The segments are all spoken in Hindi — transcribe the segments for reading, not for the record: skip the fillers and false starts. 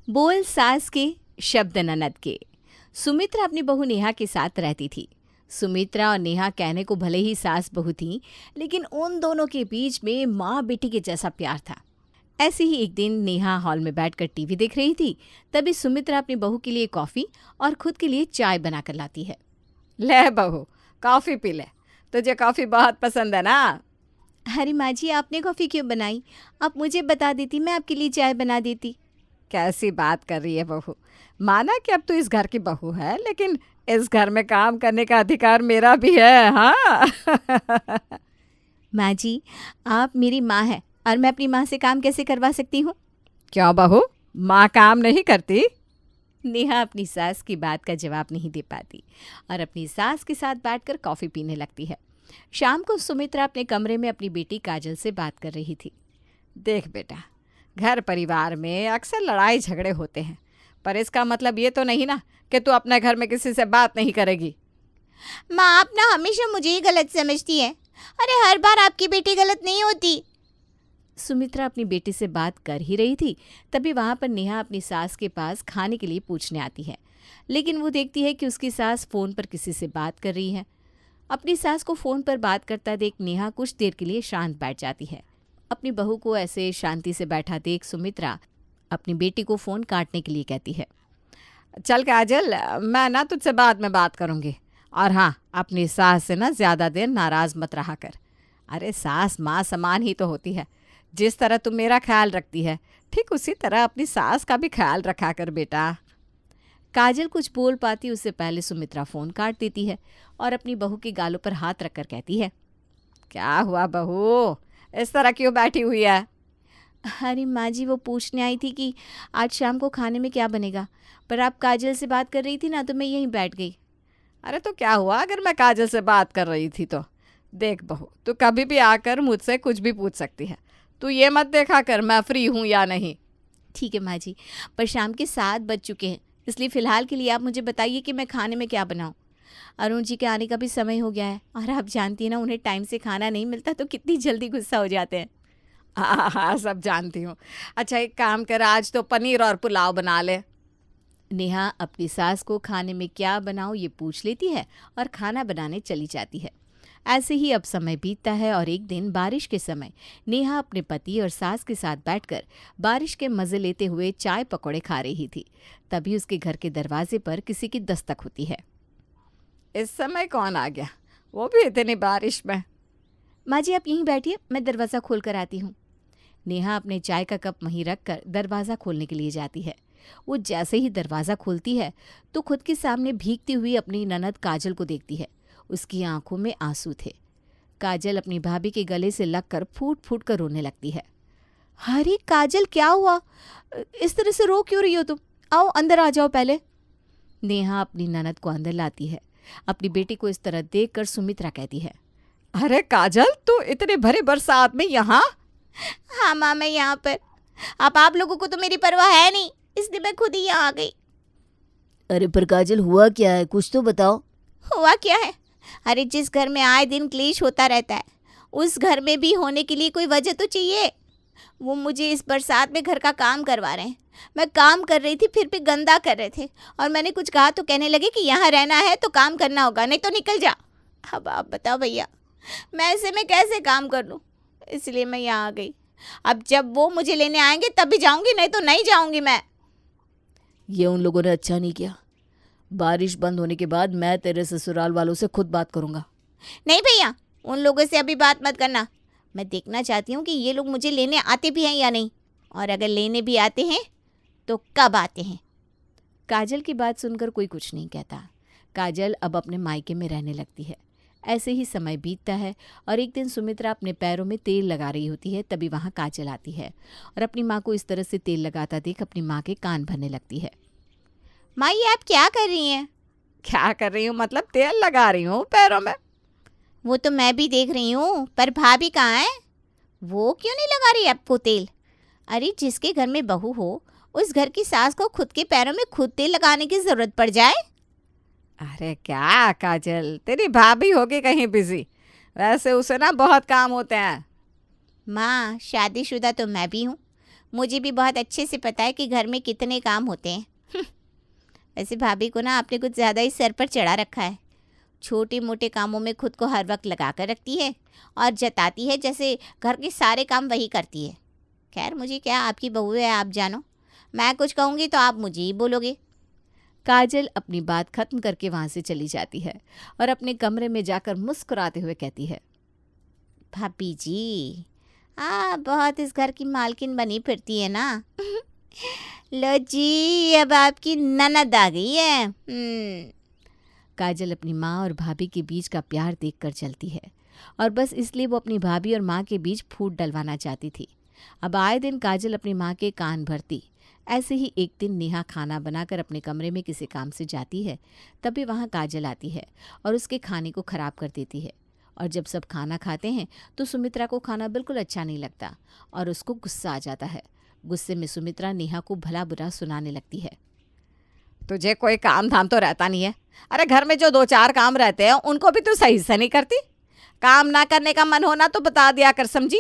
बोल सास के, शब्द ननद के। सुमित्रा अपनी बहू नेहा के साथ रहती थी। सुमित्रा और नेहा कहने को भले ही सास बहू थी, लेकिन उन दोनों के बीच में माँ बेटी के जैसा प्यार था। ऐसे ही एक दिन नेहा हॉल में बैठकर टीवी देख रही थी। तभी सुमित्रा अपनी बहू के लिए कॉफ़ी और खुद के लिए चाय बनाकर लाती है। ले बहू, कॉफ़ी पी ले। तुझे कॉफ़ी बहुत पसंद है ना? अरे माँ जी, आपने कॉफ़ी क्यों बनाई? आप मुझे बता देती, मैं आपके लिए चाय बना देती। कैसी बात कर रही है बहू। माना कि अब तू इस घर की बहू है, लेकिन इस घर में काम करने का अधिकार मेरा भी है। हाँ माँ जी, आप मेरी माँ हैं और मैं अपनी माँ से काम कैसे करवा सकती हूँ? क्यों बहू, माँ काम नहीं करती? नेहा अपनी सास की बात का जवाब नहीं दे पाती और अपनी सास के साथ बैठकर कॉफ़ी पीने लगती है। शाम को सुमित्रा अपने कमरे में अपनी बेटी काजल से बात कर रही थी। देख बेटा, घर परिवार में अक्सर लड़ाई झगड़े होते हैं, पर इसका मतलब ये तो नहीं ना कि तू अपने घर में किसी से बात नहीं करेगी। माँ, आप ना हमेशा मुझे ही गलत समझती है। अरे हर बार आपकी बेटी गलत नहीं होती। सुमित्रा अपनी बेटी से बात कर ही रही थी, तभी वहाँ पर नेहा अपनी सास के पास खाने के लिए पूछने आती है। लेकिन वो देखती है कि उसकी सास फ़ोन पर किसी से बात कर रही है। अपनी सास को फ़ोन पर बात करता देख नेहा कुछ देर के लिए शांत बैठ जाती है। अपनी बहू को ऐसे शांति से बैठा देख सुमित्रा अपनी बेटी को फ़ोन काटने के लिए कहती है। चल काजल, मैं ना तुझसे बाद में बात करूँगी। और हाँ, अपनी सास से ना ज़्यादा देर नाराज़ मत रहा कर। अरे सास माँ समान ही तो होती है। जिस तरह तुम मेरा ख्याल रखती है, ठीक उसी तरह अपनी सास का भी ख्याल रखा कर बेटा। काजल कुछ बोल पाती उससे पहले सुमित्रा फ़ोन काट देती है और अपनी बहू के गालों पर हाथ रखकर कहती है। क्या हुआ बहू, इस तरह क्यों बैठी हुई है? अरे माँ जी, वो पूछने आई थी कि आज शाम को खाने में क्या बनेगा, पर आप काजल से बात कर रही थी ना, तो मैं यहीं बैठ गई। अरे तो क्या हुआ अगर मैं काजल से बात कर रही थी तो? देख बहू, तू कभी भी आकर मुझसे कुछ भी पूछ सकती है। तू ये मत देखा कर मैं फ्री हूँ या नहीं। ठीक है माँ जी, पर शाम के 7 बज चुके हैं, इसलिए फ़िलहाल के लिए आप मुझे बताइए कि मैं खाने में क्या बनाऊँ। अरुण जी के आने का भी समय हो गया है और आप जानती हैं ना, उन्हें टाइम से खाना नहीं मिलता तो कितनी जल्दी गुस्सा हो जाते हैं। हाँ हाँ, सब जानती हूँ। अच्छा एक काम कर, आज तो पनीर और पुलाव बना ले। नेहा अपनी सास को खाने में क्या बनाऊँ ये पूछ लेती है और खाना बनाने चली जाती है। ऐसे ही अब समय बीतता है और एक दिन बारिश के समय नेहा अपने पति और सास के साथ बैठकर बारिश के मज़े लेते हुए चाय पकौड़े खा रही थी। तभी उसके घर के दरवाजे पर किसी की दस्तक होती है। इस समय कौन आ गया, वो भी इतनी बारिश में? माँ जी, आप यहीं बैठिए, मैं दरवाज़ा खोल कर आती हूँ। नेहा अपने चाय का कप वहीं रख कर दरवाज़ा खोलने के लिए जाती है। वो जैसे ही दरवाज़ा खोलती है तो खुद के सामने भीगती हुई अपनी ननद काजल को देखती है। उसकी आंखों में आंसू थे। काजल अपनी भाभी के गले से लगकर फूट फूट कर रोने लगती है। अरे काजल, क्या हुआ? इस तरह से रो क्यों रही हो तुम? आओ अंदर आ जाओ पहले। नेहा अपनी ननद को अंदर लाती है। अपनी बेटी को इस तरह देखकर सुमित्रा कहती है। अरे काजल, तू इतनी भरी बरसात में यहाँ? हाँ माँ, मैं यहाँ पर। अब आप लोगों को तो मेरी परवाह है नहीं, इसलिए मैं खुद ही यहाँ आ गई। अरे पर काजल, हुआ क्या है, कुछ तो बताओ। हुआ क्या है? अरे जिस घर में आए दिन क्लेश होता रहता है, उस घर में भी होने के लिए कोई वजह तो चाहिए। वो मुझे इस बरसात में घर का काम करवा रहे हैं। मैं काम कर रही थी, फिर भी गंदा कर रहे थे और मैंने कुछ कहा तो कहने लगे कि यहाँ रहना है तो काम करना होगा, नहीं तो निकल जा। अब आप बताओ भैया, मैं ऐसे में कैसे काम कर लूँ? इसलिए मैं यहाँ आ गई। अब जब वो मुझे लेने आएंगे तभी जाऊँगी, नहीं तो नहीं जाऊँगी मैं। ये उन लोगों ने अच्छा नहीं किया। बारिश बंद होने के बाद मैं तेरे ससुराल वालों से खुद बात करूँगा। नहीं भैया, उन लोगों से अभी बात मत करना। मैं देखना चाहती हूँ कि ये लोग मुझे लेने आते भी हैं या नहीं, और अगर लेने भी आते हैं तो कब आते हैं। काजल की बात सुनकर कोई कुछ नहीं कहता। काजल अब अपने मायके में रहने लगती है। ऐसे ही समय बीतता है और एक दिन सुमित्रा अपने पैरों में तेल लगा रही होती है। तभी वहाँ काजल आती है और अपनी माँ को इस तरह से तेल लगाता देख अपनी माँ के कान भरने लगती है। माँ, ये आप क्या कर रही हैं? क्या कर रही हूँ मतलब? तेल लगा रही हूँ पैरों में। वो तो मैं भी देख रही हूँ, पर भाभी कहाँ है? वो क्यों नहीं लगा रही आपको तेल? अरे जिसके घर में बहू हो, उस घर की सास को खुद के पैरों में खुद तेल लगाने की ज़रूरत पड़ जाए? अरे क्या काजल, तेरी भाभी होगी कहीं बिजी, वैसे उसे ना बहुत काम होते हैं। माँ, शादीशुदा तो मैं भी हूँ, मुझे भी बहुत अच्छे से पता है कि घर में कितने काम होते हैं। वैसे भाभी को ना आपने कुछ ज़्यादा ही सर पर चढ़ा रखा है। छोटे मोटे कामों में खुद को हर वक्त लगा कर रखती है और जताती है जैसे घर के सारे काम वही करती है। खैर मुझे क्या, आपकी बहू है, आप जानो। मैं कुछ कहूँगी तो आप मुझे ही बोलोगे। काजल अपनी बात खत्म करके वहाँ से चली जाती है और अपने कमरे में जाकर मुस्कुराते हुए कहती है, भाभी जी बहुत इस घर की मालकिन बनी फिरती है ना। लो जी, अब आपकी ननद आ गई है। काजल अपनी माँ और भाभी के बीच का प्यार देखकर चलती है और बस इसलिए वो अपनी भाभी और माँ के बीच फूट डलवाना चाहती थी। अब आए दिन काजल अपनी माँ के कान भरती। ऐसे ही एक दिन नेहा खाना बनाकर अपने कमरे में किसी काम से जाती है, तभी वहाँ काजल आती है और उसके खाने को खराब कर देती है। और जब सब खाना खाते हैं तो सुमित्रा को खाना बिल्कुल अच्छा नहीं लगता और उसको गुस्सा आ जाता है। गुस्से में सुमित्रा नेहा को भला बुरा सुनाने लगती है। तुझे कोई काम धाम तो रहता नहीं है। अरे घर में जो 2-4 काम रहते हैं उनको भी तू सही से नहीं करती। काम ना करने का मन होना तो बता दिया कर, समझी?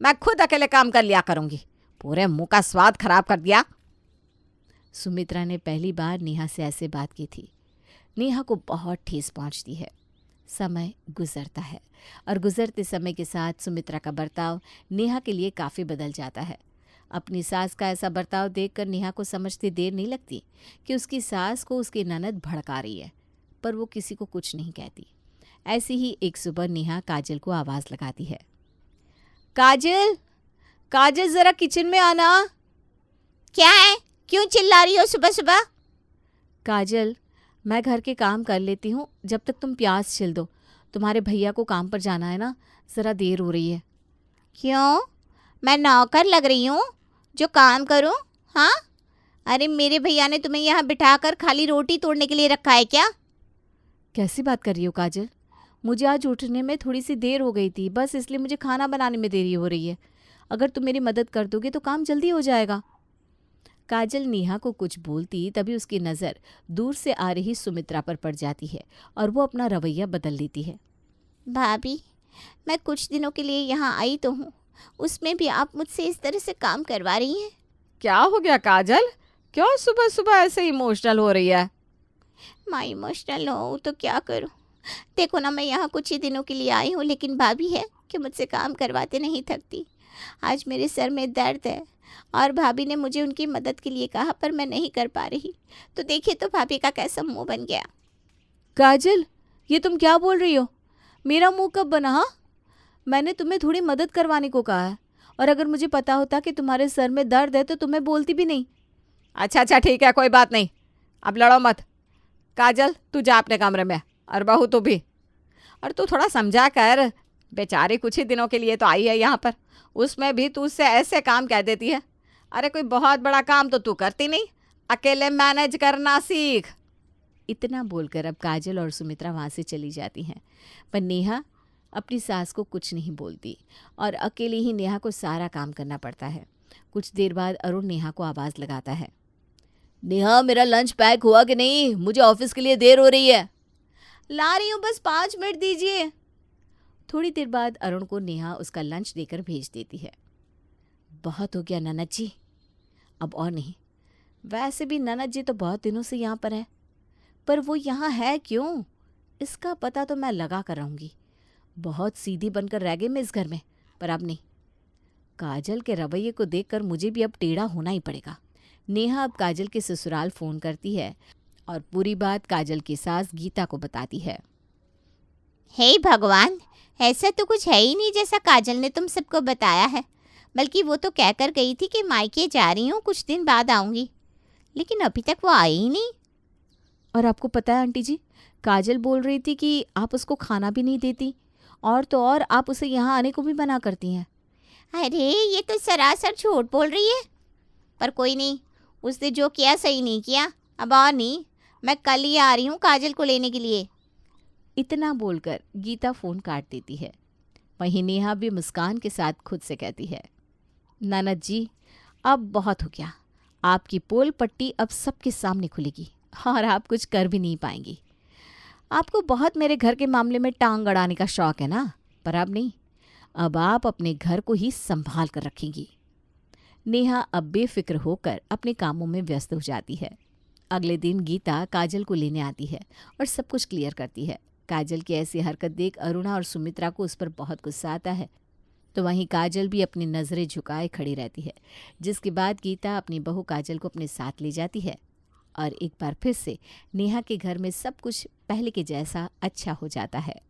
मैं खुद अकेले काम कर लिया करूँगी। पूरे मुंह का स्वाद खराब कर दिया। सुमित्रा ने पहली बार नेहा से ऐसे बात की थी। नेहा को बहुत ठेस पहुंचती है। समय गुजरता है और गुजरते समय के साथ सुमित्रा का बर्ताव नेहा के लिए काफ़ी बदल जाता है। अपनी सास का ऐसा बर्ताव देखकर नेहा को समझते देर नहीं लगती कि उसकी सास को उसकी ननद भड़का रही है, पर वो किसी को कुछ नहीं कहती। ऐसी ही एक सुबह नेहा काजल को आवाज़ लगाती है, काजल, काजल ज़रा किचन में आना। क्या है, क्यों चिल्ला रही हो सुबह सुबह? काजल, मैं घर के काम कर लेती हूँ, जब तक तुम प्याज छिल दो। तुम्हारे भैया को काम पर जाना है ना, ज़रा देर हो रही है। क्यों, मैं नौकर लग रही हूँ जो काम करूँ? हाँ, अरे मेरे भैया ने तुम्हें यहाँ बिठाकर खाली रोटी तोड़ने के लिए रखा है क्या? कैसी बात कर रही हो काजल? मुझे आज उठने में थोड़ी सी देर हो गई थी, बस इसलिए मुझे खाना बनाने में देरी हो रही है। अगर तुम मेरी मदद कर दोगे तो काम जल्दी हो जाएगा। काजल नेहा को कुछ बोलती तभी उसकी नज़र दूर से आ रही सुमित्रा पर पड़ जाती है और वो अपना रवैया बदल लेती है। भाभी, मैं कुछ दिनों के लिए यहाँ आई तो हूँ, उसमें भी आप मुझसे इस तरह से काम करवा रही हैं। क्या हो गया काजल? क्यों सुबह सुबह ऐसे इमोशनल हो रही है? मैं इमोशनल हूँ तो क्या करूँ? देखो ना, मैं यहाँ कुछ ही दिनों के लिए आई हूँ, लेकिन भाभी है कि मुझसे काम करवाते नहीं थकती। आज मेरे सर में दर्द है और भाभी ने मुझे उनकी मदद के लिए कहा, पर मैं नहीं कर पा रही। तो देखिए तो भाभी का कैसा मुंह बन गया। काजल, ये तुम क्या बोल रही हो? मेरा मुंह कब बना? हाँ, मैंने तुम्हें थोड़ी मदद करवाने को कहा है, और अगर मुझे पता होता कि तुम्हारे सर में दर्द है तो तुम्हें बोलती भी नहीं। अच्छा ठीक है, कोई बात नहीं, अब लड़ो मत। काजल, तू जा अपने कमरे में, और बहू तू भी। और तू थोड़ा समझा कर, बेचारी कुछ ही दिनों के लिए तो आई है यहाँ पर, उसमें भी तू उससे ऐसे काम कह देती है। अरे कोई बहुत बड़ा काम तो तू करती नहीं, अकेले मैनेज करना सीख। इतना बोलकर अब काजल और सुमित्रा वहाँ से चली जाती हैं, पर नेहा अपनी सास को कुछ नहीं बोलती और अकेले ही नेहा को सारा काम करना पड़ता है। कुछ देर बाद अरुण नेहा को आवाज़ लगाता है, नेहा, मेरा लंच पैक हुआ कि नहीं? मुझे ऑफिस के लिए देर हो रही है। ला रही हूँ, बस 5 मिनट दीजिए। थोड़ी देर बाद अरुण को नेहा उसका लंच देकर भेज देती है। बहुत हो गया ननद जी, अब और नहीं। वैसे भी ननद जी तो बहुत दिनों से यहाँ पर है, पर वो यहाँ है क्यों, इसका पता तो मैं लगा कर रहूँगी। बहुत सीधी बनकर रह गई मैं इस घर में, पर अब नहीं। काजल के रवैये को देखकर मुझे भी अब टेढ़ा होना ही पड़ेगा। नेहा अब काजल के ससुराल फ़ोन करती है और पूरी बात काजल की सास गीता को बताती है। हे भगवान, ऐसा तो कुछ है ही नहीं जैसा काजल ने तुम सबको बताया है। बल्कि वो तो कहकर गई थी कि मायके जा रही हूँ, कुछ दिन बाद आऊँगी, लेकिन अभी तक वो आई ही नहीं। और आपको पता है आंटी जी, काजल बोल रही थी कि आप उसको खाना भी नहीं देती, और तो और आप उसे यहाँ आने को भी मना करती हैं। अरे ये तो सरासर झूठ बोल रही है। पर कोई नहीं, उसने जो किया सही नहीं किया। अब और नहीं, मैं कल ही आ रही हूँ काजल को लेने के लिए। इतना बोलकर गीता फ़ोन काट देती है। वहीं नेहा भी मुस्कान के साथ खुद से कहती है, ननद जी, अब बहुत हो गया। आपकी पोल पट्टी अब सबके सामने खुलेगी और आप कुछ कर भी नहीं पाएंगी। आपको बहुत मेरे घर के मामले में टांग अड़ाने का शौक है ना, पर अब नहीं। अब आप अपने घर को ही संभाल कर रखेंगी। नेहा अब बेफिक्र होकर अपने कामों में व्यस्त हो जाती है। अगले दिन गीता काजल को लेने आती है और सब कुछ क्लियर करती है। काजल की ऐसी हरकत देख अरुणा और सुमित्रा को उस पर बहुत गुस्सा आता है, तो वहीं काजल भी अपनी नज़रें झुकाए खड़ी रहती है। जिसके बाद गीता अपनी बहू काजल को अपने साथ ले जाती है और एक बार फिर से नेहा के घर में सब कुछ पहले के जैसा अच्छा हो जाता है।